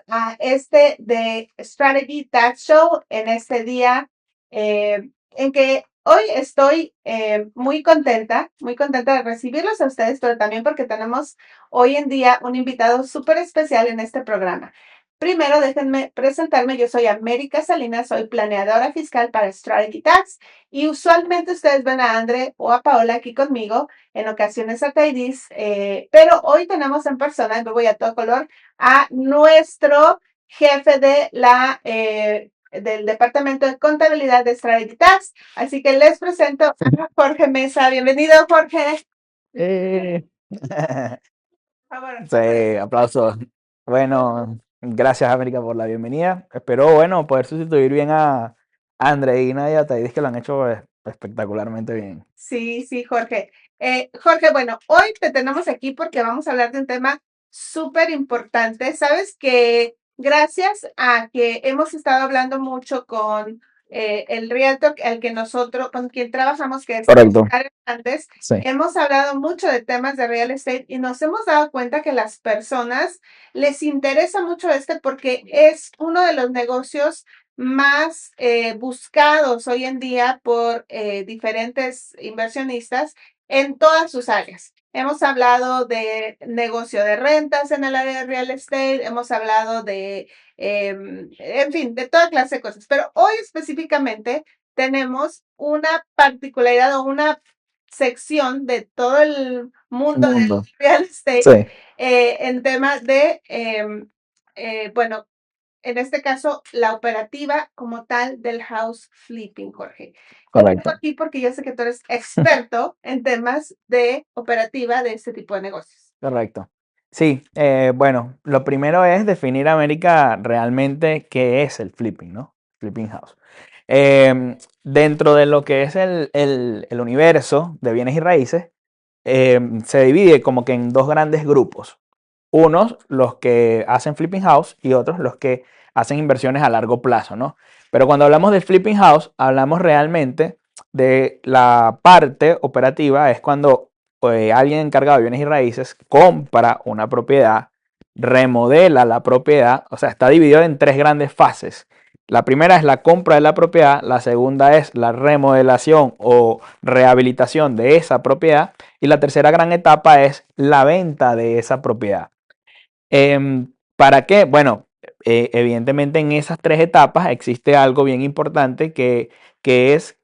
A este de Strategy Tax Show en este día en que hoy estoy muy contenta de recibirlos a ustedes, pero también porque tenemos hoy en día un invitado súper especial en este programa. Primero, déjenme presentarme. Yo soy América Salinas, soy planeadora fiscal para Strategy Tax y usualmente ustedes ven a André o a Paola aquí conmigo, en ocasiones a Taidis, pero hoy tenemos en persona, y me voy a todo color, a nuestro jefe del Departamento de Contabilidad de Strategy Tax. Así que les presento a Jorge Mesa. Bienvenido, Jorge. Eh, Por favor. sí, aplausos. Bueno, gracias América por la bienvenida. Espero, bueno, poder sustituir bien a Andreina y a Taidis, que lo han hecho espectacularmente bien. Sí, sí, Jorge. Jorge, bueno, hoy te tenemos aquí porque vamos a hablar de un tema súper importante. Sabes que gracias a que hemos estado hablando mucho con el realtor con quien trabajamos, que es Correcto. Oscar Hernández, Sí. hemos hablado mucho de temas de real estate y nos hemos dado cuenta que las personas les interesa mucho porque es uno de los negocios más buscados hoy en día por diferentes inversionistas en todas sus áreas. Hemos hablado de negocio de rentas en el área de real estate, hemos hablado en fin, de toda clase de cosas, pero hoy específicamente tenemos una particularidad o una sección de todo el mundo del real estate Sí, en temas de, bueno, en este caso, la operativa como tal del house flipping, Jorge. Te tengo correcto. aquí porque yo sé que tú eres experto en temas de operativa de este tipo de negocios. Correcto. Sí, bueno, lo primero es definir, América, realmente qué es el flipping, ¿no? Flipping house. Dentro de lo que es el universo de bienes y raíces, se divide como que en dos grandes grupos. Unos los que hacen flipping house y otros los que hacen inversiones a largo plazo, ¿no? Pero cuando hablamos de flipping house, hablamos realmente de la parte operativa, es cuando alguien encargado de bienes y raíces compra una propiedad, remodela la propiedad, o sea, está dividido en tres grandes fases. La primera es la compra de la propiedad, la segunda es la remodelación o rehabilitación de esa propiedad y la tercera gran etapa es la venta de esa propiedad. ¿Para qué? Bueno, evidentemente en esas tres etapas existe algo bien importante que es,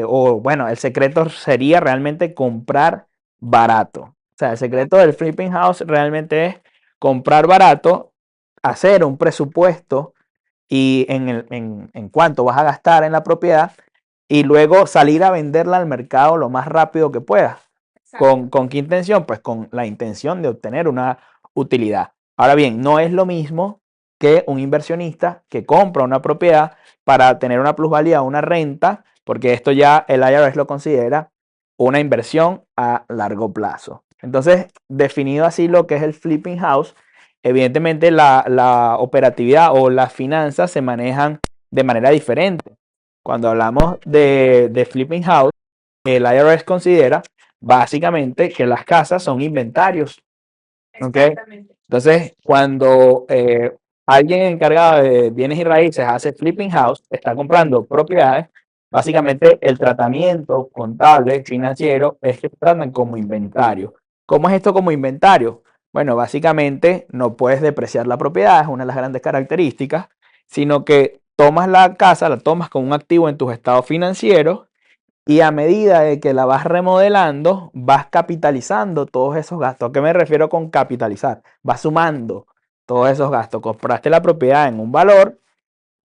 o bueno, el secreto sería realmente comprar barato. O sea, el secreto del flipping house realmente es comprar barato, hacer un presupuesto y en cuánto vas a gastar en la propiedad y luego salir a venderla al mercado lo más rápido que puedas. ¿Con qué intención? Pues con la intención de obtener una utilidad. Ahora bien, no es lo mismo que un inversionista que compra una propiedad para tener una plusvalía o una renta, porque esto ya el IRS lo considera una inversión a largo plazo. Entonces, definido así lo que es el flipping house, evidentemente la operatividad o las finanzas se manejan de manera diferente. Cuando hablamos de flipping house, el IRS considera básicamente que las casas son inventarios. ¿Okay? Entonces, cuando alguien encargado de bienes y raíces hace flipping house, está comprando propiedades, básicamente el tratamiento contable, financiero, es que tratan como inventario. ¿Cómo es esto como inventario? Bueno, básicamente no puedes depreciar la propiedad, es una de las grandes características, sino que tomas la casa, la tomas como un activo en tus estados financieros y a medida de que la vas remodelando, vas capitalizando todos esos gastos. ¿A qué me refiero con capitalizar? Vas sumando todos esos gastos. Compraste la propiedad en un valor,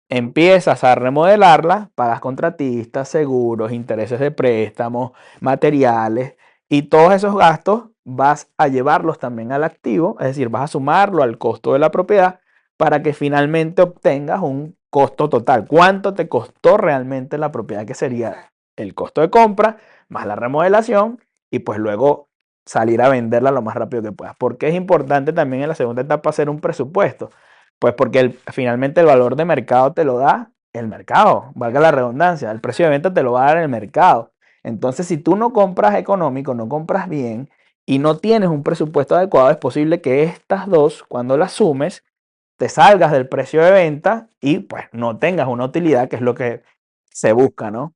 empiezas a remodelarla, pagas contratistas, seguros, intereses de préstamos, materiales y todos esos gastos vas a llevarlos también al activo, es decir, vas a sumarlo al costo de la propiedad para que finalmente obtengas un costo total. ¿Cuánto te costó realmente la propiedad? Que sería el costo de compra más la remodelación y pues luego salir a venderla lo más rápido que puedas. ¿Por qué es importante también en la segunda etapa hacer un presupuesto? Pues porque finalmente el valor de mercado te lo da el mercado, valga la redundancia, el precio de venta te lo va a dar el mercado. Entonces, si tú no compras económico, no compras bien y no tienes un presupuesto adecuado, es posible que estas dos, cuando las sumes, te salgas del precio de venta y pues no tengas una utilidad, que es lo que se busca, ¿no?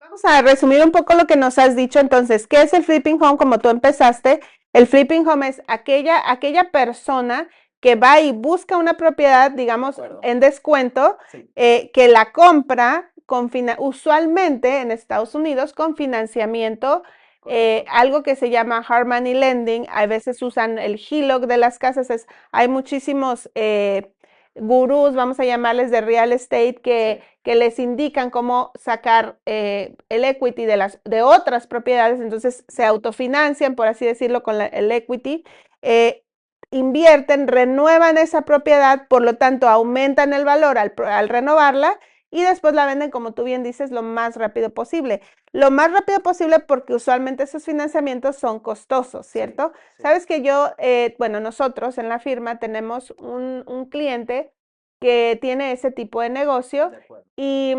Vamos a resumir un poco lo que nos has dicho entonces. ¿Qué es el flipping home? Como tú empezaste, el flipping home es aquella persona que va y busca una propiedad, digamos, en descuento, Sí. que la compra con usualmente en Estados Unidos con financiamiento, algo que se llama hard money lending. A veces usan el HELOC de las casas. Hay muchísimos gurús, vamos a llamarles, de real estate que les indican cómo sacar el equity de otras propiedades, entonces se autofinancian, por así decirlo, con el equity, invierten, renuevan esa propiedad, por lo tanto aumentan el valor al renovarla y después la venden, como tú bien dices, lo más rápido posible. Lo más rápido posible porque usualmente esos financiamientos son costosos, ¿cierto? Sí. Sabes que bueno, nosotros en la firma tenemos un cliente que tiene ese tipo de negocio De acuerdo. y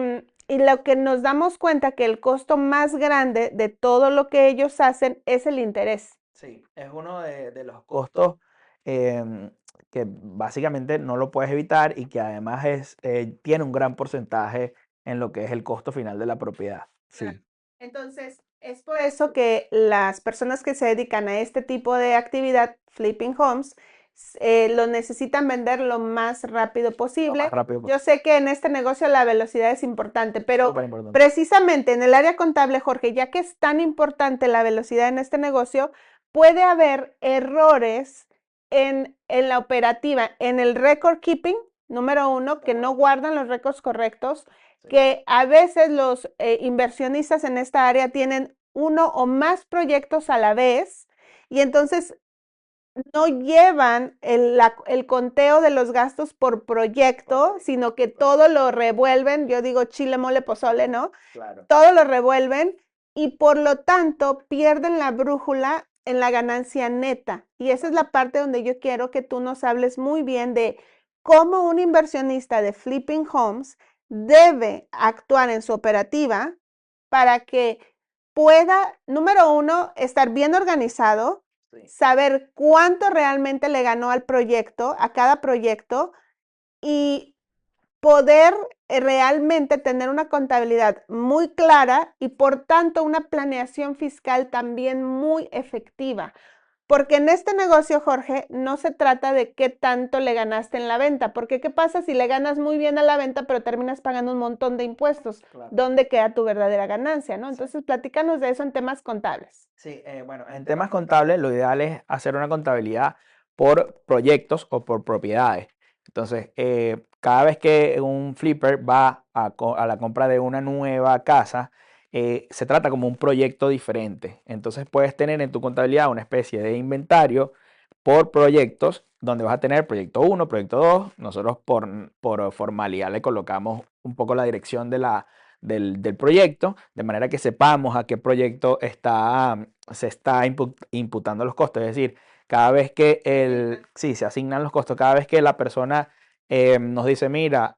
lo que nos damos cuenta que el costo más grande de todo lo que ellos hacen es el interés. Sí, es uno de los costos em, que básicamente no lo puedes evitar y que además tiene un gran porcentaje en lo que es el costo final de la propiedad. Claro. Sí, Entonces, es por eso que las personas que se dedican a este tipo de actividad, flipping homes, lo necesitan vender lo más rápido lo más posible. rápido Yo posible. sé que en este negocio la velocidad es importante, pero Súper importante. precisamente en el área contable, Jorge, ya que es tan importante la velocidad en este negocio, puede haber errores en la operativa, en el record keeping, número uno, que no guardan los récords correctos, Sí. que a veces los inversionistas en esta área tienen uno o más proyectos a la vez y entonces no llevan el conteo de los gastos por proyecto, sino que todo lo revuelven, yo digo chile, mole, pozole, ¿no? Claro. Todo lo revuelven y por lo tanto pierden la brújula en la ganancia neta. Y esa es la parte donde yo quiero que tú nos hables muy bien de cómo un inversionista de flipping homes debe actuar en su operativa para que pueda, número uno, estar bien organizado, Sí. saber cuánto realmente le ganó al proyecto, a cada proyecto, y poder realmente tener una contabilidad muy clara y por tanto una planeación fiscal también muy efectiva. Porque en este negocio, Jorge, no se trata de qué tanto le ganaste en la venta, porque ¿qué pasa si le ganas muy bien a la venta, pero terminas pagando un montón de impuestos? Claro. ¿Dónde queda tu verdadera ganancia, no? Sí. Entonces, platícanos de eso en temas contables. Sí, bueno, en temas contables lo ideal es hacer una contabilidad por proyectos o por propiedades. Entonces, cada vez que un flipper va a la compra de una nueva casa, se trata como un proyecto diferente. Entonces, puedes tener en tu contabilidad una especie de inventario por proyectos, donde vas a tener proyecto uno, proyecto 2. Nosotros por formalidad le colocamos un poco la dirección del proyecto, de manera que sepamos a qué proyecto se está imputando los costos. Es decir, cada vez que sí, se asignan los costos, cada vez que la persona nos dice, mira,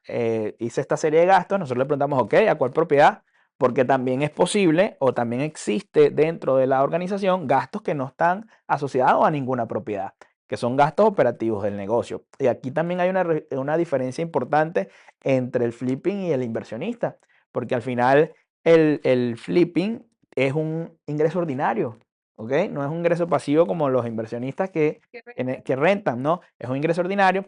hice esta serie de gastos, nosotros le preguntamos, ok, ¿a cuál propiedad? Porque también es posible o también existe dentro de la organización gastos que no están asociados a ninguna propiedad, que son gastos operativos del negocio. Y aquí también hay una diferencia importante entre el flipping y el inversionista, porque al final el flipping es un ingreso ordinario, ¿ok? No es un ingreso pasivo como los inversionistas que rentan, ¿no? Es un ingreso ordinario.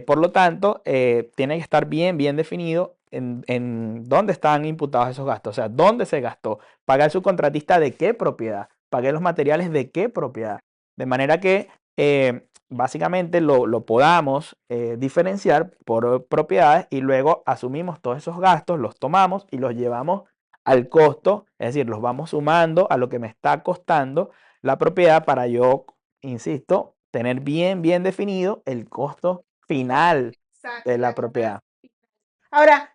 Por lo tanto, tiene que estar bien definido en dónde están imputados esos gastos, o sea, dónde se gastó, pagar el subcontratista de qué propiedad, pagué los materiales de qué propiedad, de manera que básicamente lo podamos diferenciar por propiedades y luego asumimos todos esos gastos, los tomamos y los llevamos al costo, es decir, los vamos sumando a lo que me está costando la propiedad para yo, insisto, tener bien definido el costo final de la propiedad. Ahora,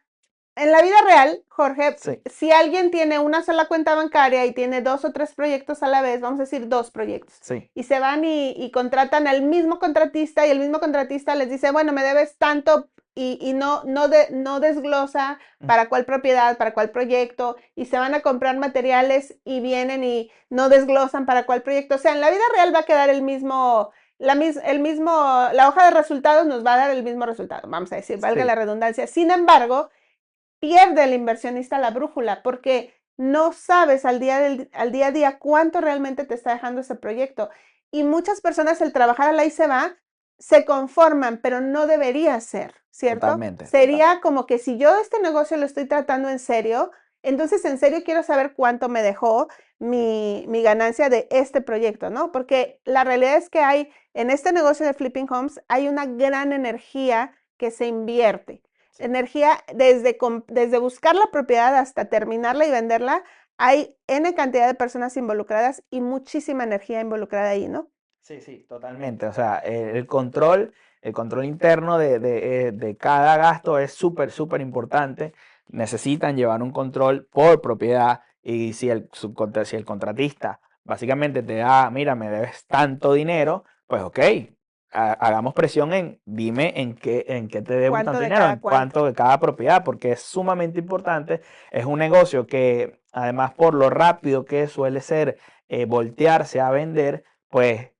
en la vida real, Jorge, Sí, si alguien tiene una sola cuenta bancaria y tiene dos o tres proyectos a la vez, vamos a decir dos proyectos, sí, y se van y contratan al mismo contratista y el mismo contratista les dice, bueno, me debes tanto y no desglosa para cuál propiedad, para cuál proyecto, y se van a comprar materiales y vienen y no desglosan para cuál proyecto. O sea, en la vida real va a quedar la hoja de resultados nos va a dar el mismo resultado, vamos a decir, valga Sí, la redundancia. Sin embargo, pierde el inversionista la brújula porque no sabes al día a día cuánto realmente te está dejando ese proyecto. Y muchas personas el trabajar a la y se va, se conforman, pero no debería ser, ¿cierto? totalmente, Sería como que si yo este negocio lo estoy tratando en serio, entonces en serio quiero saber cuánto me dejó mi ganancia de este proyecto, ¿no? Porque la realidad es que hay, en este negocio de flipping homes, hay una gran energía que se invierte sí. energía desde buscar la propiedad hasta terminarla y venderla. Hay N cantidad de personas involucradas y muchísima energía involucrada ahí, ¿no? Sí, sí, totalmente. O sea, el control interno de cada gasto es súper, súper importante. Necesitan llevar un control por propiedad y si el contratista básicamente te da, mira, me debes tanto dinero, pues ok, hagamos presión en, dime en qué te debo ¿Cuánto tanto de dinero, cada en cuánto? cuánto de cada propiedad, porque es sumamente importante. Es un negocio que, además, por lo rápido que suele ser voltearse a vender, pues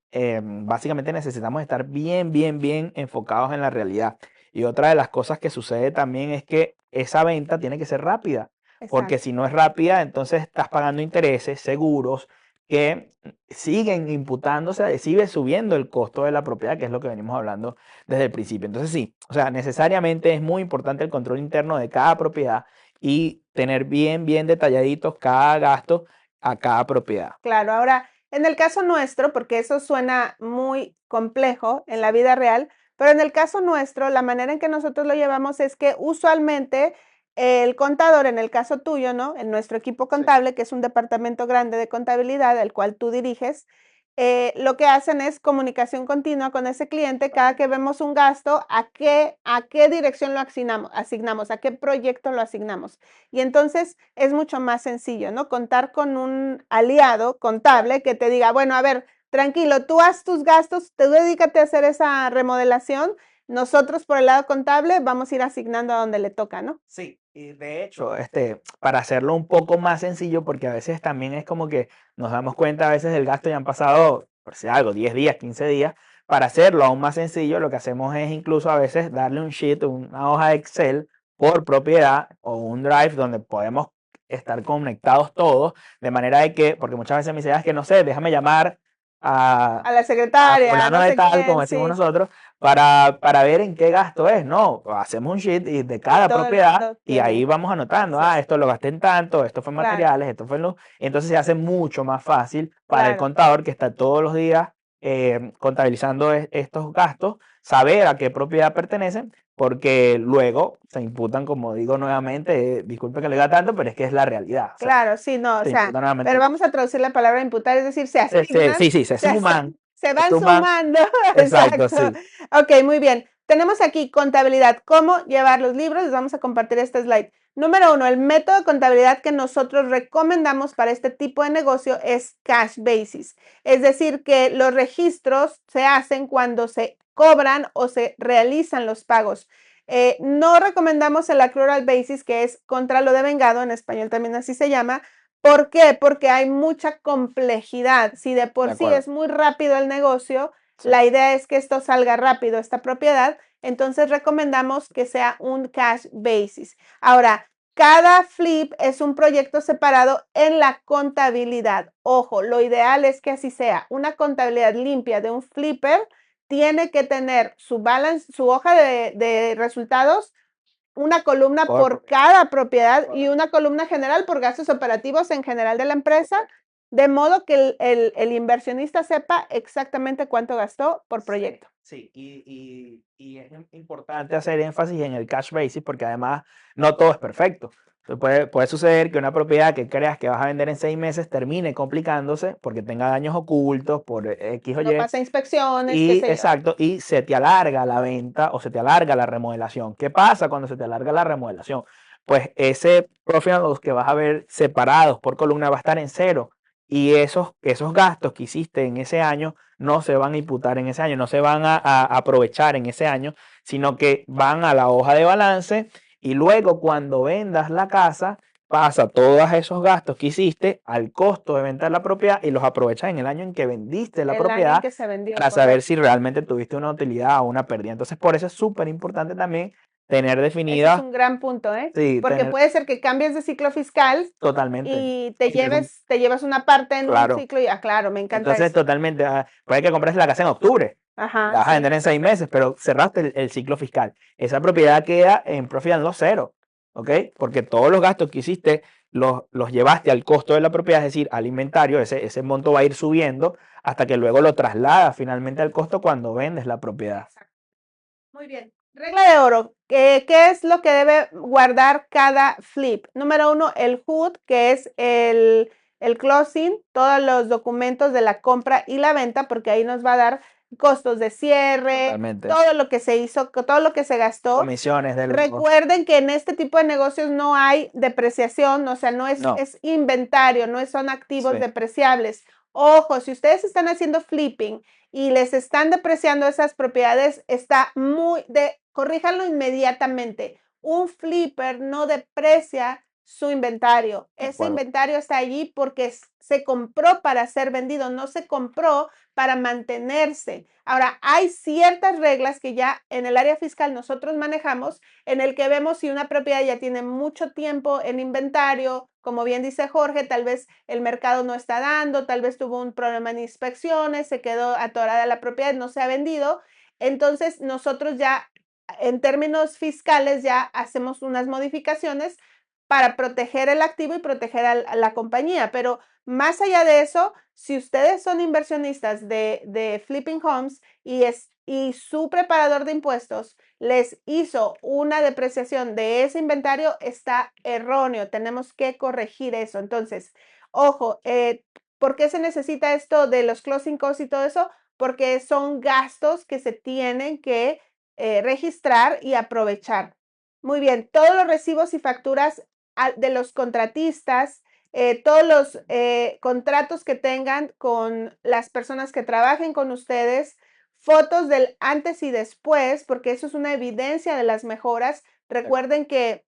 básicamente necesitamos estar bien, bien, bien enfocados en la realidad. Y otra de las cosas que sucede también es que esa venta tiene que ser rápida, porque Exacto. si no es rápida, entonces estás pagando intereses, seguros, que siguen imputándose, sigue subiendo el costo de la propiedad, que es lo que venimos hablando desde el principio. Entonces sí, o sea, necesariamente es muy importante el control interno de cada propiedad y tener bien, bien detalladitos cada gasto a cada propiedad. Claro, ahora, en el caso nuestro, porque eso suena muy complejo en la vida real, pero en el caso nuestro, la manera en que nosotros lo llevamos es que usualmente el contador, en el caso tuyo, ¿no? En nuestro equipo Sí. contable, que es un departamento grande de contabilidad, el cual tú diriges, lo que hacen es comunicación continua con ese cliente cada que vemos un gasto, a qué dirección lo asignamos, a qué proyecto lo asignamos. Y entonces es mucho más sencillo, ¿no? Contar con un aliado contable que te diga, bueno, a ver, tranquilo, tú haz tus gastos, tú dedícate a hacer esa remodelación, nosotros por el lado contable vamos a ir asignando a donde le toca, ¿no? Sí, y de hecho, para hacerlo un poco más sencillo, porque a veces también es como que nos damos cuenta a veces del gasto y han pasado, por si algo, 10 días, 15 días. Para hacerlo aún más sencillo, lo que hacemos es incluso a veces darle un sheet, una hoja de Excel por propiedad o un Drive donde podemos estar conectados todos, de manera de que, porque muchas veces me dicen, "Ah, es que no sé, déjame llamar A la a secretaria, fulano no de sé tal, como quién, decimos sí, nosotros, para ver en qué gasto es, ¿no? Hacemos un sheet de y cada todo el propiedad mundo y ahí tiene vamos anotando, acceso. esto lo gasté en tanto, esto fue en Claro, materiales, esto fue en luz. Entonces se hace mucho más fácil para el claro. contador que está todos los días contabilizando estos gastos, saber a qué propiedad pertenecen, porque luego se imputan, como digo nuevamente, disculpe que le diga tanto, pero es que es la realidad. O sea, Claro, sí, no, o se sea, imputan nuevamente pero el vamos costo. a traducir la palabra imputar, es decir, se asignan, Sí, sí, se, se se van suman, sumando, exacto, exacto. sí. Ok, muy bien. Tenemos aquí contabilidad, cómo llevar los libros, les vamos a compartir este slide. Número uno, el método de contabilidad que nosotros recomendamos para este tipo de negocio es cash basis, es decir, que los registros se hacen cuando se cobran o se realizan los pagos. No recomendamos el accrual basis, que es contra lo devengado, en español también así se llama. ¿Por qué? Porque hay mucha complejidad. Si de De por sí acuerdo. es muy rápido el negocio, Sí. la idea es que esto salga rápido, esta propiedad. Entonces recomendamos que sea un cash basis. Ahora, cada flip es un proyecto separado en la contabilidad. Ojo, lo ideal es que así sea. Una contabilidad limpia de un flipper tiene que tener su balance, su hoja de resultados, una columna Por por propiedad. cada propiedad y Correcto. una columna general por gastos operativos en general de la empresa, de modo que el inversionista sepa exactamente cuánto gastó por Sí, proyecto. sí, y es importante hacer énfasis en el cash basis porque además no todo es perfecto. Entonces puede suceder que una propiedad que creas que vas a vender en 6 meses termine complicándose porque tenga daños ocultos por X o No Y. pasa inspecciones, qué Y sé yo. exacto, y se te alarga la venta o se te alarga la remodelación. ¿Qué pasa cuando se te alarga la remodelación? Pues ese profit and loss que vas a ver separados por columna va a estar en cero. Y esos gastos que hiciste en ese año no se van a imputar en ese año, no se van a aprovechar en ese año, sino que van a la hoja de balance y luego cuando vendas la casa, pasa todos esos gastos que hiciste al costo de venta de la propiedad y los aprovechas en el año en que vendiste la El año en propiedad que se vendió, para saber correcto. si realmente tuviste una utilidad o una pérdida. Entonces, por eso es súper importante también tener Ese es definida, un gran punto, ¿eh? sí, Porque tener puede ser que cambies de ciclo fiscal totalmente. y Y que, te llevas una parte en un claro. ciclo y, claro, me encanta Entonces, eso. totalmente, puede que compres la casa en octubre, la Ajá, vas a sí. vender en 6 meses, pero cerraste el ciclo fiscal. Esa propiedad queda en profit and loss cero, ¿ok? Porque todos los gastos que hiciste los llevaste al costo de la propiedad, es decir, al inventario, ese monto va a ir subiendo hasta que luego lo trasladas finalmente al costo cuando vendes la propiedad. Exacto. Muy bien. Regla de oro. ¿Qué es lo que debe guardar cada flip? Número uno, el HUD, que es el closing, todos los documentos de la compra y la venta, porque ahí nos va a dar costos de cierre, Totalmente. todo lo que se hizo, todo lo que se gastó. Comisiones de los... Recuerden que en este tipo de negocios no hay depreciación, o sea, no es, No. es inventario, no son activos Sí. depreciables. Ojo, si ustedes están haciendo flipping y les están depreciando esas propiedades, está corríjanlo inmediatamente. Un flipper no deprecia su inventario. Ese inventario está allí porque se compró para ser vendido, no se compró para mantenerse. Ahora, hay ciertas reglas que ya en el área fiscal nosotros manejamos, en el que vemos si una propiedad ya tiene mucho tiempo en inventario, como bien dice Jorge, tal vez el mercado no está dando, tal vez tuvo un problema en inspecciones, se quedó atorada la propiedad, no se ha vendido. Entonces, nosotros ya, en términos fiscales, ya hacemos unas modificaciones para proteger el activo y proteger a la compañía. Pero más allá de eso, si ustedes son inversionistas de Flipping Homes y su preparador de impuestos les hizo una depreciación de ese inventario, está erróneo. Tenemos que corregir eso. Entonces, ojo, ¿por qué se necesita esto de los closing costs y todo eso? Porque son gastos que se tienen que registrar y aprovechar. Muy bien, todos los recibos y facturas de los contratistas, todos los contratos que tengan con las personas que trabajen con ustedes, fotos del antes y después, porque eso es una evidencia de las mejoras. Recuerden que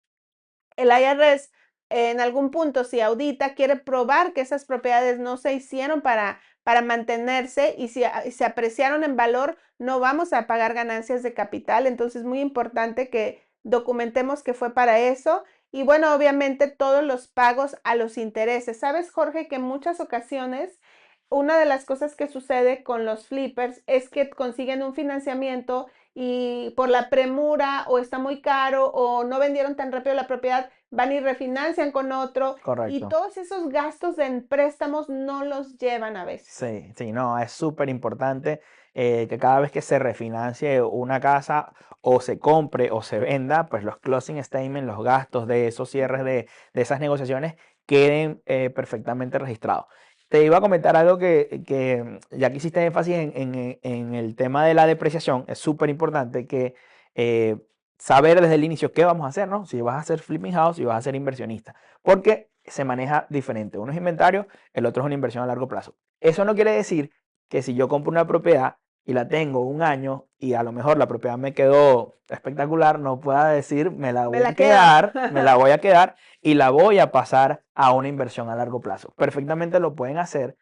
el IRS en algún punto, si audita, quiere probar que esas propiedades no se hicieron para mantenerse y si se apreciaron en valor, no vamos a pagar ganancias de capital. Entonces es muy importante que documentemos que fue para eso. Y bueno, obviamente todos los pagos a los intereses. ¿Sabes, Jorge, que en muchas ocasiones una de las cosas que sucede con los flippers es que consiguen un financiamiento y por la premura o está muy caro o no vendieron tan rápido la propiedad, van y refinancian con otro? Correcto. Y todos esos gastos en préstamos no los llevan a veces. Sí, sí, no, es súper importante que cada vez que se refinancie una casa o se compre o se venda, pues los closing statements, los gastos de esos cierres de esas negociaciones queden perfectamente registrados. Te iba a comentar algo que ya que hiciste énfasis en el tema de la depreciación, es súper importante que eh, saber desde el inicio qué vamos a hacer, ¿no? Si vas a hacer flipping house, si vas a ser inversionista, porque se maneja diferente. Uno es inventario, el otro es una inversión a largo plazo. Eso no quiere decir que si yo compro una propiedad y la tengo un año y a lo mejor la propiedad me quedó espectacular, no pueda decir me la voy a quedar, me la voy a quedar y la voy a pasar a una inversión a largo plazo. Perfectamente lo pueden hacer,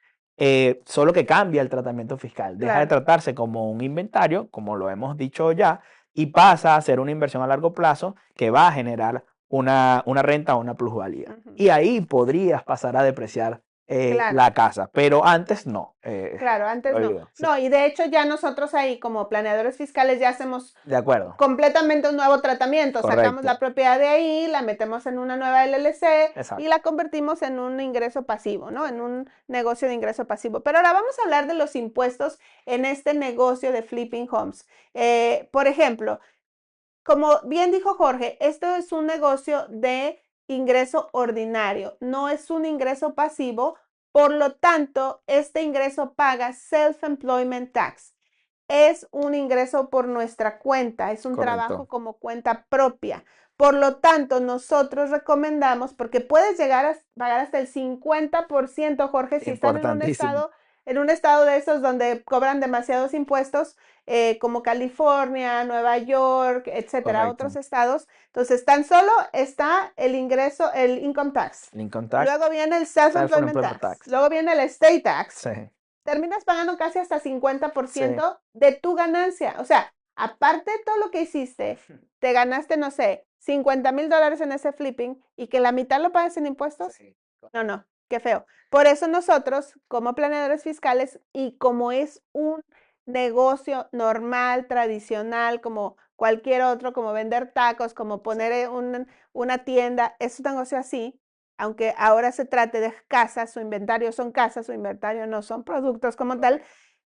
solo que cambia el tratamiento fiscal. Deja de tratarse como un inventario, como lo hemos dicho ya, y pasa a ser una inversión a largo plazo que va a generar una renta o una plusvalía. Y ahí podrías pasar a depreciar Claro. la casa, pero antes no. Claro, antes no. prohibido, sí. No, y de hecho ya nosotros ahí como planeadores fiscales ya hacemos De acuerdo. completamente un nuevo tratamiento. Sacamos Correcto. la propiedad de ahí, la metemos en una nueva LLC y Exacto. la convertimos en un ingreso pasivo, ¿no? En un negocio de ingreso pasivo. Pero ahora vamos a hablar de los impuestos en este negocio de flipping homes. Por ejemplo, como bien dijo Jorge, esto es un negocio de ingreso ordinario, no es un ingreso pasivo, por lo tanto, este ingreso paga self-employment tax. Es un ingreso por nuestra cuenta, es un trabajo como cuenta propia. Por lo tanto, nosotros recomendamos, porque puedes llegar a pagar hasta el 50%, Jorge, si están en un estado en un estado de esos donde cobran demasiados impuestos, como California, Nueva York, etcétera, otros Correcto. estados. Entonces, tan solo está el ingreso, el income tax. Lincoln Tax, Luego viene el self-employment Self-Employment tax. Tax. Luego viene el estate tax. Sí, Terminas pagando casi hasta sí. 50% de tu ganancia. O sea, aparte de todo lo que hiciste, te ganaste, no sé, $50,000 en ese flipping y que la mitad lo pagues en impuestos. Sí. No, no, qué feo. Por eso nosotros, como planeadores fiscales y como es un negocio normal, tradicional, como cualquier otro, como vender tacos, como poner una tienda, es un negocio así, aunque ahora se trate de casas, su inventario son casas, su inventario no son productos como tal,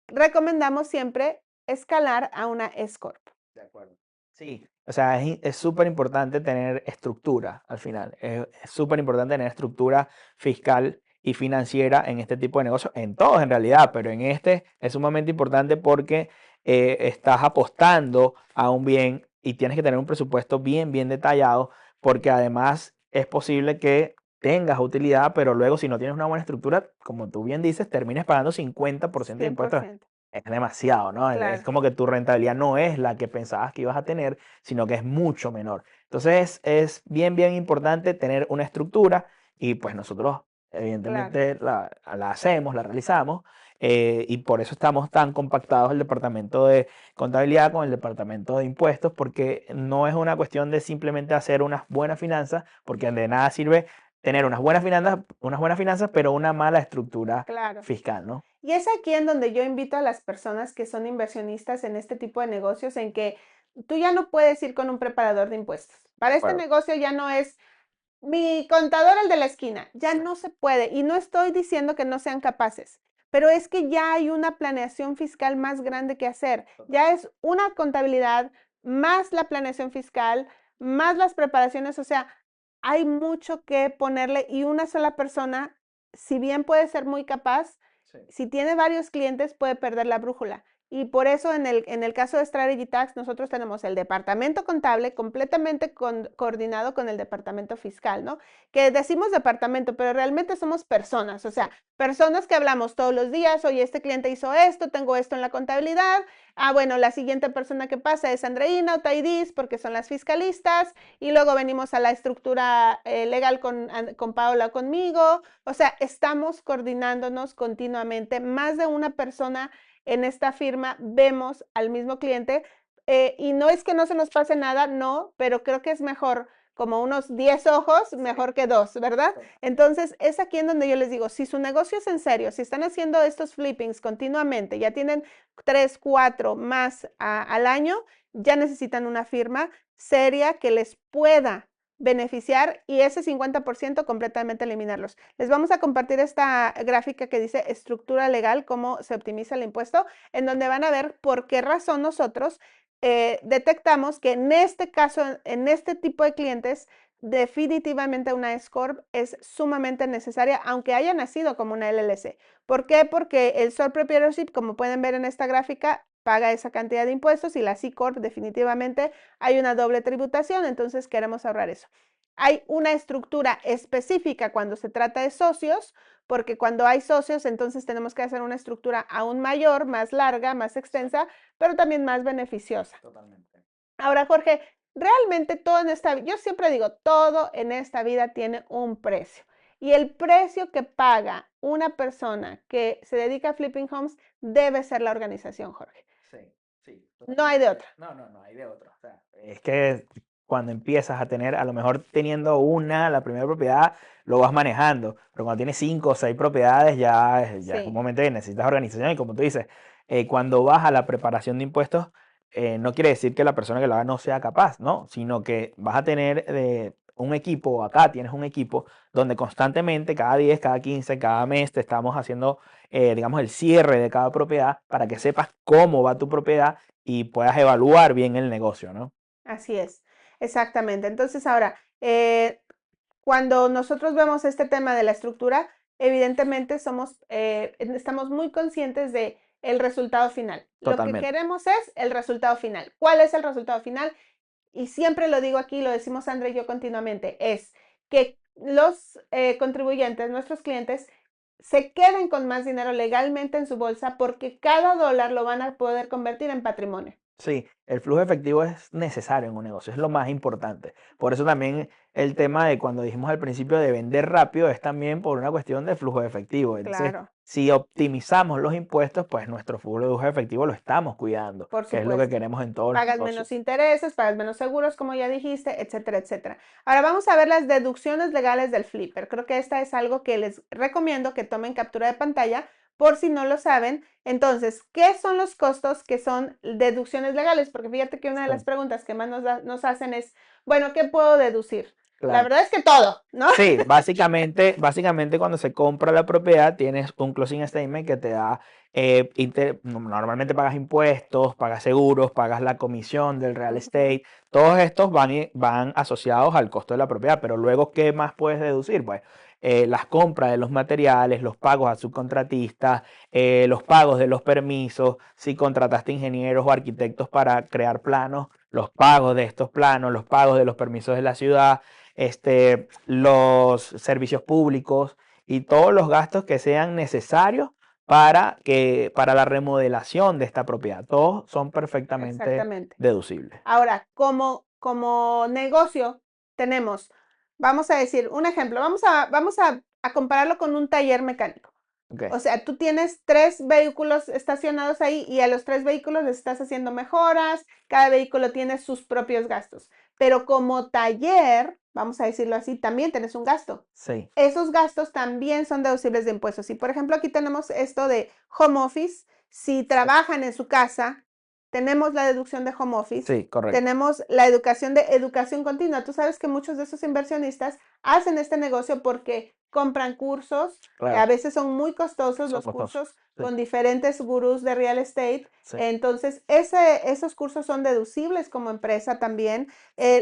recomendamos siempre escalar a una S Corp. De acuerdo. Sí, o sea, es súper importante tener estructura al final. Es súper importante tener estructura fiscal y financiera en este tipo de negocios, en todos en realidad, pero en este es sumamente importante porque estás apostando a un bien y tienes que tener un presupuesto bien, bien detallado, porque además es posible que tengas utilidad, pero luego si no tienes una buena estructura, como tú bien dices, termines pagando 50% de impuestos. 100%. Es demasiado, ¿no? Es Claro, como que tu rentabilidad no es la que pensabas que ibas a tener, sino que es mucho menor. Entonces es bien, bien importante tener una estructura y pues nosotros claro, evidentemente la hacemos, la realizamos y por eso estamos tan compactados el departamento de contabilidad con el departamento de impuestos, porque no es una cuestión de simplemente hacer unas buenas finanzas, porque de nada sirve tener unas buenas finanzas, pero una mala estructura claro. fiscal, ¿no? Y es aquí en donde yo invito a las personas que son inversionistas en este tipo de negocios en que tú ya no puedes ir con un preparador de impuestos. De Para este acuerdo. negocio ya no es mi contador, el de la esquina, ya Sí. no se puede. Y no estoy diciendo que no sean capaces, pero es que ya hay una planeación fiscal más grande que hacer. Ya es una contabilidad más la planeación fiscal, más las preparaciones. O sea, hay mucho que ponerle y una sola persona, si bien puede ser muy capaz, Sí. si tiene varios clientes puede perder la brújula. Y por eso en el caso de Strategy Tax, nosotros tenemos el departamento contable completamente coordinado con el departamento fiscal, ¿no? Que decimos departamento, pero realmente somos personas, o sea, personas que hablamos todos los días, oye, este cliente hizo esto, tengo esto en la contabilidad, bueno, la siguiente persona que pasa es Andreina o Taidis, porque son las fiscalistas, y luego venimos a la estructura legal con Paola o conmigo, o sea, estamos coordinándonos continuamente, más de una persona en esta firma vemos al mismo cliente y no es que no se nos pase nada, no, pero creo que es mejor como unos 10 ojos, mejor que dos, ¿verdad? Entonces, es aquí en donde yo les digo, si su negocio es en serio, si están haciendo estos flippings continuamente, ya tienen 3, 4 más al año, ya necesitan una firma seria que les pueda beneficiar y ese 50% completamente eliminarlos. Les vamos a compartir esta gráfica que dice estructura legal, cómo se optimiza el impuesto, en donde van a ver por qué razón nosotros detectamos que en este caso, en este tipo de clientes, definitivamente una S Corp es sumamente necesaria, aunque haya nacido como una LLC. ¿Por qué? Porque el sole proprietorship, como pueden ver en esta gráfica, paga esa cantidad de impuestos y la C Corp definitivamente hay una doble tributación, entonces queremos ahorrar eso. Hay una estructura específica cuando se trata de socios, porque cuando hay socios, entonces tenemos que hacer una estructura aún mayor, más larga, más extensa, pero también más beneficiosa. Totalmente. Ahora, Jorge, realmente todo en esta vida, yo siempre digo, todo en esta vida tiene un precio. Y el precio que paga una persona que se dedica a flipping homes debe ser la organización, Jorge. Sí, sí, No hay de totalmente. otra. No, no, no hay de otro. O sea, es que cuando empiezas a tener, a lo mejor teniendo la primera propiedad, lo vas manejando, pero cuando tienes 5 o 6 propiedades, ya es un Sí, momento que necesitas organización y como tú dices, cuando vas a la preparación de impuestos, no quiere decir que la persona que lo haga no sea capaz, ¿no? Sino que vas a tener un equipo, acá tienes un equipo donde constantemente, cada 10, cada 15, cada mes, te estamos haciendo digamos, el cierre de cada propiedad para que sepas cómo va tu propiedad y puedas evaluar bien el negocio, ¿no? así es, exactamente. Entonces, ahora, cuando nosotros vemos este tema de la estructura, evidentemente estamos muy conscientes de el resultado final. Lo que Totalmente. queremos es el resultado final. ¿Cuál es el resultado final? Y siempre lo digo aquí, lo decimos André y yo continuamente, es que los contribuyentes, nuestros clientes, se queden con más dinero legalmente en su bolsa porque cada dólar lo van a poder convertir en patrimonio. Sí, el flujo efectivo es necesario en un negocio, es lo más importante. Por eso también el tema de cuando dijimos al principio de vender rápido es también por una cuestión de flujo de efectivo. Entonces, Claro, si optimizamos los impuestos, pues nuestro flujo de efectivo lo estamos cuidando, por que es lo que supuesto. queremos en todos los Pagas negocios. menos intereses, pagas menos seguros, como ya dijiste, etcétera, etcétera. Ahora vamos a ver las deducciones legales del flipper. Creo que esta es algo que les recomiendo que tomen captura de pantalla por si no lo saben. Entonces, ¿qué son los costos que son deducciones legales? Porque fíjate que una de las Sí, preguntas que más nos hacen es, bueno, ¿qué puedo deducir? La claro. verdad es que todo, ¿no? Sí, básicamente cuando se compra la propiedad tienes un closing statement que te da, normalmente pagas impuestos, pagas seguros, pagas la comisión del real Ujú. estate, todos estos van asociados al costo de la propiedad, pero luego, ¿qué más puedes deducir? Pues las compras de los materiales, los pagos a subcontratistas, los pagos de los permisos, si contrataste ingenieros o arquitectos para crear planos, los pagos de estos planos, los pagos de los permisos de la ciudad, los servicios públicos y todos los gastos que sean necesarios para la remodelación de esta propiedad. Todos son perfectamente Exactamente. deducibles. Ahora, como negocio, tenemos, vamos a decir, un ejemplo, vamos a compararlo con un taller mecánico. Okay. O sea, tú tienes 3 vehículos estacionados ahí y a los 3 vehículos les estás haciendo mejoras, cada vehículo tiene sus propios gastos. Pero como taller, vamos a decirlo así, también tienes un gasto. Sí, Esos gastos también son deducibles de impuestos. Y por ejemplo, aquí tenemos esto de home office. Si sí, trabajan en su casa, tenemos la deducción de home office, sí, correcto. tenemos la educación de educación continua. Tú sabes que muchos de esos inversionistas hacen este negocio porque compran cursos, a Claro, veces son muy costosos son los costosos. cursos Sí, con diferentes gurús de real estate. sí, Entonces, esos cursos son deducibles como empresa también.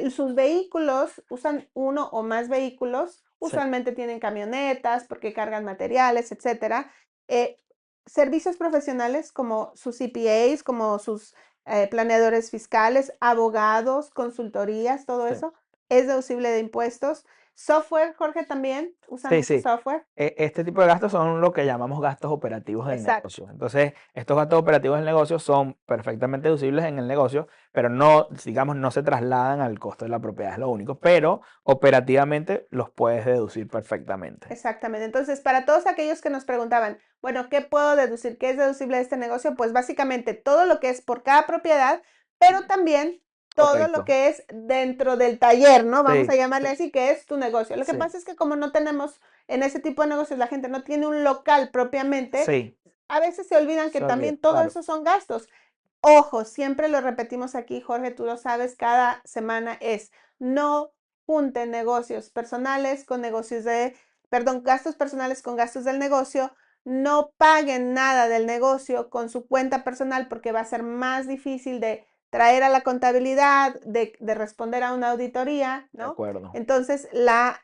Sus vehículos usan uno o más vehículos, sí, usualmente tienen camionetas porque cargan materiales, etcétera. Eh, Servicios profesionales como sus CPAs, como sus planeadores fiscales, abogados, consultorías, todo sí. eso es deducible de impuestos. Software, Jorge, también usan Sí, mucho sí. software. Este tipo de gastos son lo que llamamos gastos operativos del Exacto. negocio. Entonces, estos gastos operativos del negocio son perfectamente deducibles en el negocio, pero no, digamos, no se trasladan al costo de la propiedad, es lo único. Pero operativamente los puedes deducir perfectamente. Exactamente. Entonces, para todos aquellos que nos preguntaban, bueno, ¿qué puedo deducir? ¿Qué es deducible de este negocio? Pues básicamente todo lo que es por cada propiedad, pero también todo lo Correcto. que es dentro del taller, ¿no? Vamos a Sí, llamarle así, que es tu negocio. Lo que sí, pasa es que como no tenemos en ese tipo de negocios, la gente no tiene un local propiamente, sí, a veces se olvidan que se olvida, también todo claro. eso son gastos. Ojo, siempre lo repetimos aquí, Jorge, tú lo sabes, cada semana es no junten negocios personales con negocios de, perdón, gastos personales con gastos del negocio, no paguen nada del negocio con su cuenta personal porque va a ser más difícil de traer a la contabilidad, de responder a una auditoría, De ¿no? acuerdo. Entonces, la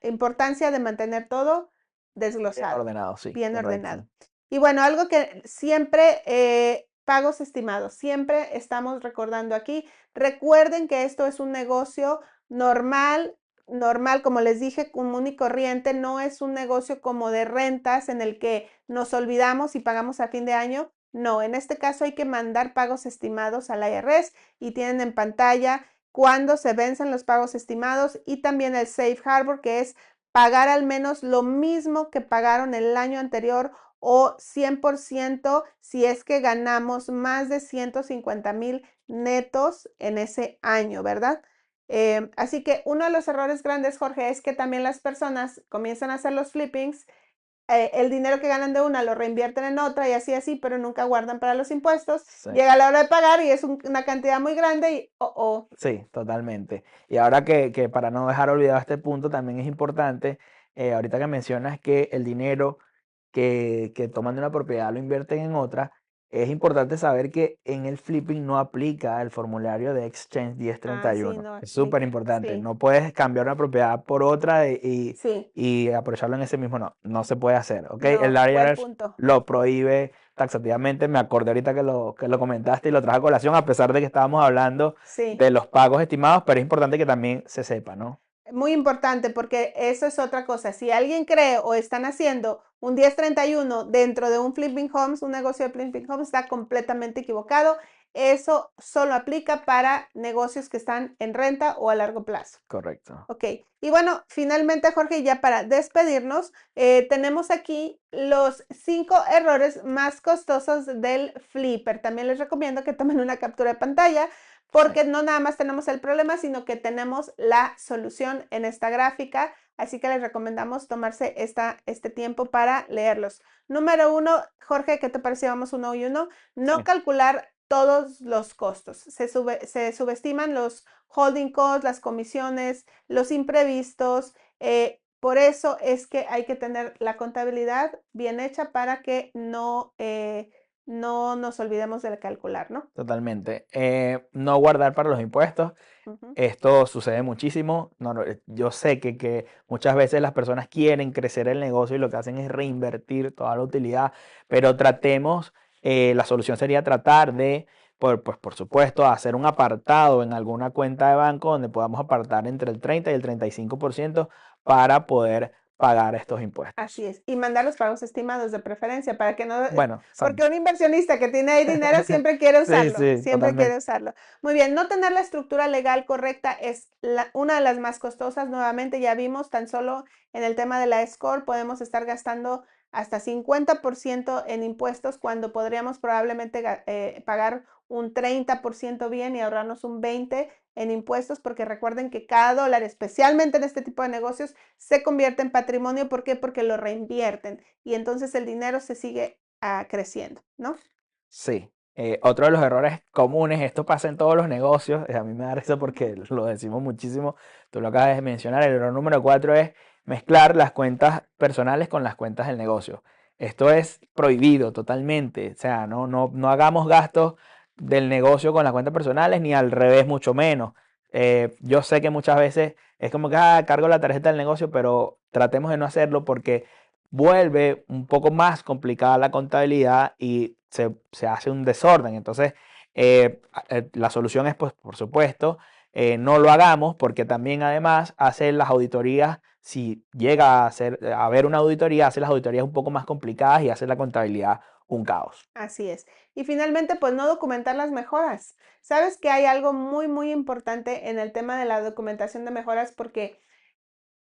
importancia de mantener todo Bien desglosado, ordenado, sí, bien ordenado. correcto. Y bueno, algo que siempre, pagos estimados, siempre estamos recordando aquí, recuerden que esto es un negocio normal, normal, como les dije, común y corriente, no es un negocio como de rentas en el que nos olvidamos y pagamos a fin de año. No, en este caso hay que mandar pagos estimados al IRS y tienen en pantalla cuándo se vencen los pagos estimados y también el Safe Harbor, que es pagar al menos lo mismo que pagaron el año anterior o 100% si es que ganamos más de 150,000 netos en ese año, ¿verdad? Así que uno de los errores grandes, Jorge, es que también las personas comienzan a hacer los flippings, el dinero que ganan de una lo reinvierten en otra y así, así, pero nunca guardan para los impuestos. Sí. Llega la hora de pagar y es una cantidad muy grande y, oh. Sí, totalmente. Y ahora que para no dejar olvidado este punto, también es importante, ahorita que mencionas que el dinero que toman de una propiedad lo invierten en otra, es importante saber que en el flipping no aplica el formulario de Exchange Ah, sí, 1031. no Es súper explica. importante. Sí, No puedes cambiar una propiedad por otra sí, y aprovecharlo en ese mismo. No, no se puede hacer. ¿Ok? El no, buen IRS punto. lo prohíbe taxativamente. Me acordé ahorita que lo comentaste y lo traje a colación, a pesar de que estábamos hablando Sí. de los pagos estimados, pero es importante que también se sepa, ¿no? muy importante porque eso es otra cosa. Si alguien cree o están haciendo un 1031 dentro de un flipping homes, un negocio de flipping homes, está completamente equivocado. Eso solo aplica para negocios que están en renta o a largo plazo. Correcto. Ok, y bueno, finalmente Jorge, ya para despedirnos, tenemos aquí los 5 errores más costosos del flipper. También les recomiendo que tomen una captura de pantalla porque no nada más tenemos el problema, sino que tenemos la solución en esta gráfica. Así que les recomendamos tomarse este tiempo para leerlos. Número 1, Jorge, ¿qué te pareció? Vamos uno y uno. No Sí. calcular todos los costos. Se subestiman los holding costs, las comisiones, los imprevistos. Por eso es que hay que tener la contabilidad bien hecha para que no nos olvidemos de calcular, ¿no? Totalmente. No guardar para los impuestos. Ujú. Esto sucede muchísimo. Yo sé que muchas veces las personas quieren crecer el negocio y lo que hacen es reinvertir toda la utilidad, pero tratemos, la solución sería tratar de, pues, por supuesto, hacer un apartado en alguna cuenta de banco donde podamos apartar entre el 30 y el 35% para poder pagar estos Así impuestos. es. Y mandar los pagos estimados de preferencia para que no, Bueno, porque un inversionista que tiene ahí dinero siempre quiere sí, usarlo, sí, siempre quiere totalmente. usarlo. Muy bien, no tener la estructura legal correcta es una de las más costosas. Nuevamente ya vimos, tan solo en el tema de la score podemos estar gastando hasta 50% en impuestos cuando podríamos probablemente pagar un 30% bien y ahorrarnos un 20% en impuestos, porque recuerden que cada dólar, especialmente en este tipo de negocios, se convierte en patrimonio. ¿Por qué? Porque lo reinvierten y entonces el dinero se sigue creciendo, ¿no? Sí. Otro de los errores comunes, esto pasa en todos los negocios, a mí me da risa porque lo decimos muchísimo, tú lo acabas de mencionar, el error número 4 es mezclar las cuentas personales con las cuentas del negocio. Esto es prohibido totalmente, o sea, no hagamos gastos del negocio con las cuentas personales ni al revés, mucho menos. Yo sé que muchas veces es como que cargo la tarjeta del negocio, pero tratemos de no hacerlo porque vuelve un poco más complicada la contabilidad y se hace un desorden. Entonces, la solución es, pues, por supuesto, no lo hagamos porque también además hace las auditorías, si llega a haber una auditoría, hace las auditorías un poco más complicadas y hace la contabilidad un caos. Así es. Y finalmente, pues no documentar las mejoras. Sabes que hay algo muy, muy importante en el tema de la documentación de mejoras porque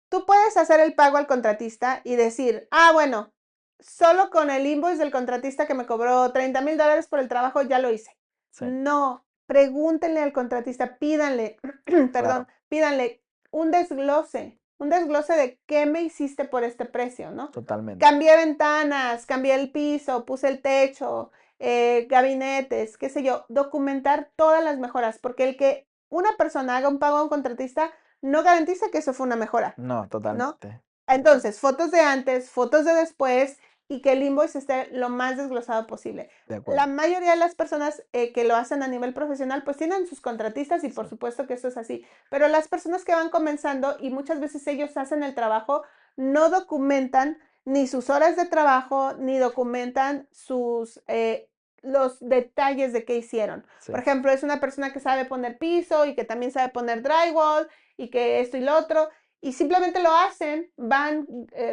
tú puedes hacer el pago al contratista y decir, bueno, solo con el invoice del contratista que me cobró $30,000 por el trabajo ya lo hice. Sí, No, pregúntenle al contratista, pídanle, perdón, claro, pídanle un desglose de qué me hiciste por este precio, ¿no? totalmente. Cambié ventanas, cambié el piso, puse el techo, gabinetes, qué sé yo, documentar todas las mejoras, porque el que una persona haga un pago a un contratista no garantiza que eso fue una mejora, No, ¿no? totalmente. Entonces, fotos de antes, fotos de después y que el invoice esté lo más desglosado posible. De La acuerdo. mayoría de las personas que lo hacen a nivel profesional pues tienen sus contratistas y por Sí, supuesto que eso es así, pero las personas que van comenzando y muchas veces ellos hacen el trabajo, no documentan ni sus horas de trabajo, ni documentan los detalles de qué hicieron. Por sí, ejemplo, es una persona que sabe poner piso y que también sabe poner drywall y que esto y lo otro, y simplemente lo hacen, van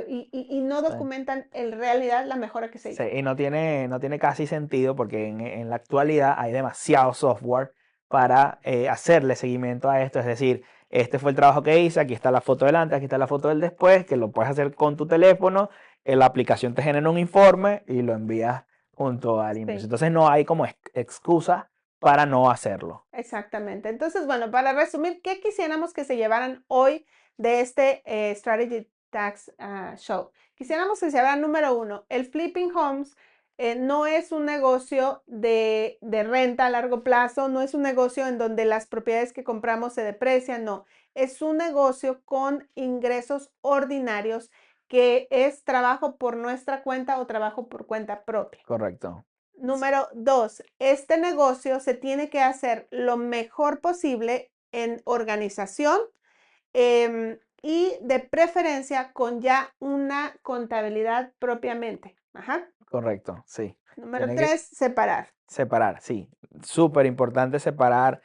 y no sí. documentan en realidad la mejora que se Sí, hizo. y no tiene casi sentido porque en la actualidad hay demasiado software para hacerle seguimiento a esto. Es decir, este fue el trabajo que hice, aquí está la foto delante, aquí está la foto del después, que lo puedes hacer con tu teléfono, la aplicación te genera un informe y lo envías junto al invoice. Sí, Entonces no hay como excusa para no hacerlo. exactamente. Entonces, bueno, para resumir, ¿qué quisiéramos que se llevaran hoy de este Strategy Tax Show? Quisiéramos que se llevaran, número uno, el Flipping Homes no es un negocio de renta a largo plazo, no es un negocio en donde las propiedades que compramos se deprecian, no. Es un negocio con ingresos ordinarios que es trabajo por nuestra cuenta o trabajo por cuenta propia. Correcto. Número dos, este negocio se tiene que hacer lo mejor posible en organización y de preferencia con ya una contabilidad propiamente. Ajá. Correcto, sí. Número Tiene que tres, separar. separar, sí. Súper importante separar,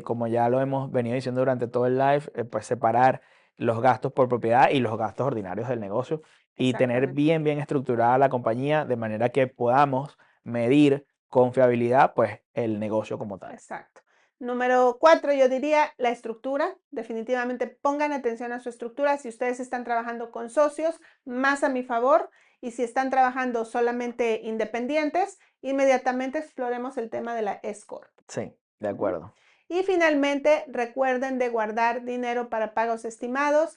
como ya lo hemos venido diciendo durante todo el live, pues separar los gastos por propiedad y los gastos ordinarios del negocio y tener Exactamente. bien estructurada la compañía de manera que podamos medir con fiabilidad pues el negocio como tal. Exacto. Número 4, yo diría la estructura. Definitivamente pongan atención a su estructura. Si ustedes están trabajando con socios, más a mi favor. Y si están trabajando solamente independientes, inmediatamente exploremos el tema de la S-Corp. Sí, de acuerdo. Y finalmente, recuerden de guardar dinero para pagos estimados.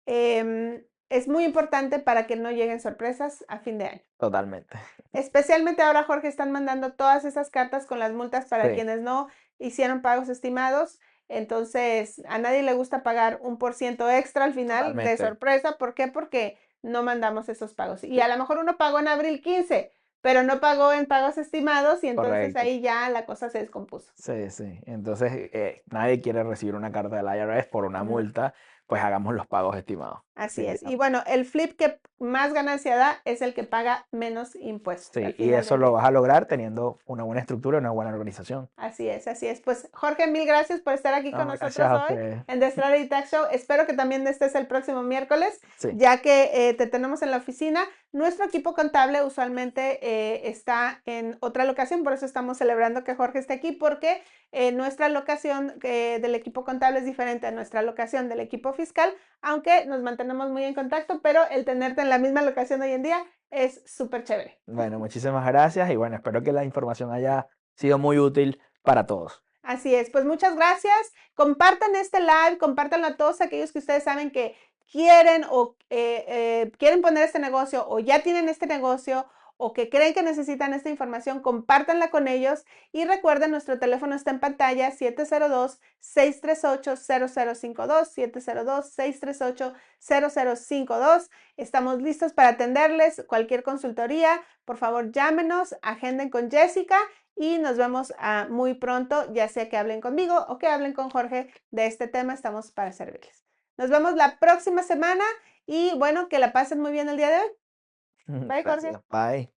Es muy importante para que no lleguen sorpresas a fin de año. Totalmente. Especialmente ahora, Jorge, están mandando todas esas cartas con las multas para Sí, quienes no hicieron pagos estimados. Entonces, a nadie le gusta pagar 1% extra al final de totalmente. sorpresa. ¿Por qué? Porque no mandamos esos pagos. Y a Sí, lo mejor uno pagó en abril 15, pero no pagó en pagos estimados y entonces correcto. ahí ya la cosa se descompuso. Sí, sí. Entonces, nadie quiere recibir una carta del IRS por una No. multa, pues hagamos los pagos estimados. Así es. Y Definitivamente. bueno, el flip que más ganancia da es el que paga menos impuestos al Sí, y final eso del lo día. vas a lograr teniendo una buena estructura y una buena organización. Así es, así es. Pues Jorge, mil gracias por estar aquí con No, gracias nosotros a hoy ustedes. en The Strategy Tech Show. Espero que también estés el próximo miércoles, Sí. ya que te tenemos en la oficina. Nuestro equipo contable usualmente está en otra locación, por eso estamos celebrando que Jorge esté aquí, porque nuestra locación del equipo contable es diferente a nuestra locación del equipo fiscal, aunque nos mantenemos muy en contacto, pero el tenerte en la misma locación hoy en día es súper chévere. Bueno, muchísimas gracias y bueno, espero que la información haya sido muy útil para todos. Así es, pues muchas gracias. Compartan este live, compártanlo a todos aquellos que ustedes saben que quieren o quieren poner este negocio o ya tienen este negocio o que creen que necesitan esta información, compártanla con ellos y recuerden, nuestro teléfono está en pantalla 702-638-0052, 702-638-0052. Estamos listos para atenderles cualquier consultoría. Por favor, llámenos, agenden con Jessica y nos vemos muy pronto, ya sea que hablen conmigo o que hablen con Jorge de este tema, estamos para servirles. Nos vemos la próxima semana y bueno, que la pasen muy bien el día de hoy. Bye, Jorge. Gracias. Bye.